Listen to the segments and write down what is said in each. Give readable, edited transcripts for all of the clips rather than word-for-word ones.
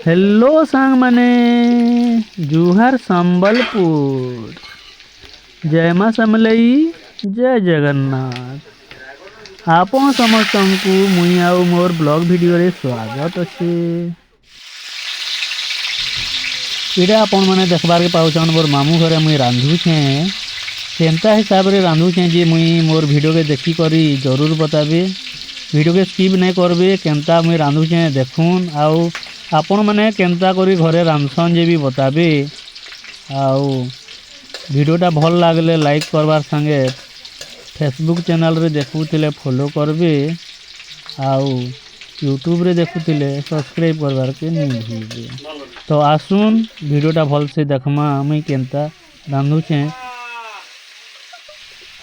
Hello सांग माने जुहार संबलपुर। जय माँ समलई। जय जगन्नाथ। आपण समस्त मुई आउ मोर ब्लॉग वीडियो रे स्वागत अच्छे। इटा आपण मैंने देखबार के पाउछन मोर मामू घरे मुई रांधुछे। केनता हिसाब रे रांधुछे जे मुई मोर वीडियो के देखी करी जरूर बताबे। वीडियो के स्किप नहीं करबे। केनता मुई रांधुछे देखुन आउ आपण मैंने केनता करी घरे रांधसन जे भी बताबे। आउ वीडियोटा भल लागले लाइक करवार संगे फेसबुक चैनल रे देखुतिले फॉलो करबे। आउ यूट्यूब रे देखुतिले सब्सक्राइब करवार के नहीं भूलबे। तो आसुन वीडियोटा भल से देखमा मुई केनता रांधुछे।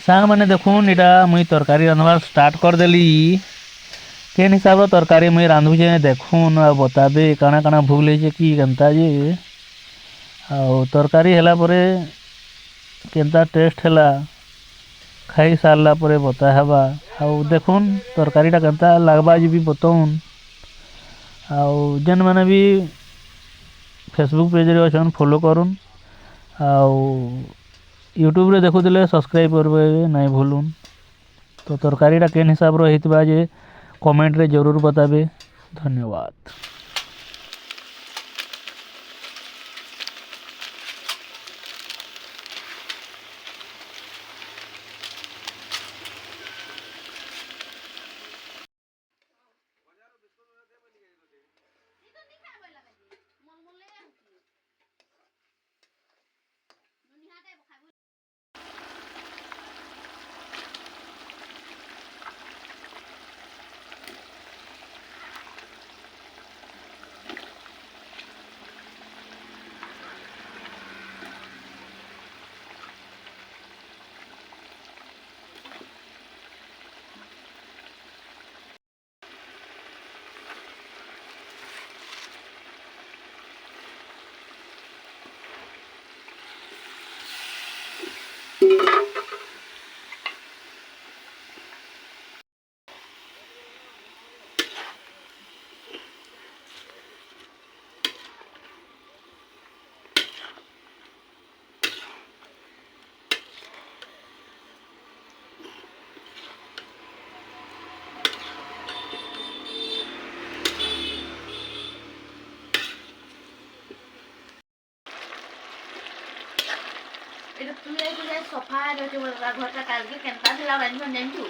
सांग मैंने देखुन इटा मुई तरकारी रांधवार स्टार्ट कर देली। केन हिसाब तरकारी मुई रांधुछे देखुन आ बताबे काना काना भूल है कि केनता जे आउ तरकारी हैला परे केनता टेस्ट हैला खाई सारला परे बता हेबा। आउ देखुन तरकारीटा केनता लागबा जे भी बताउन। आउ जेन माने भी फेसबुक पेज रे अछन फॉलो करुन। आउ यूट्यूब रे देखुतिले सब्सक्राइब करबे नहीं भूलुन। तो तरकारीटा केन हिसाब रो हेतबा जे कमेंट रे जरूर बताबे। धन्यवाद। এটা তুই এই যে সফা রে যে ঘরটা কালকে কেনতা ছিল রাইন জানছু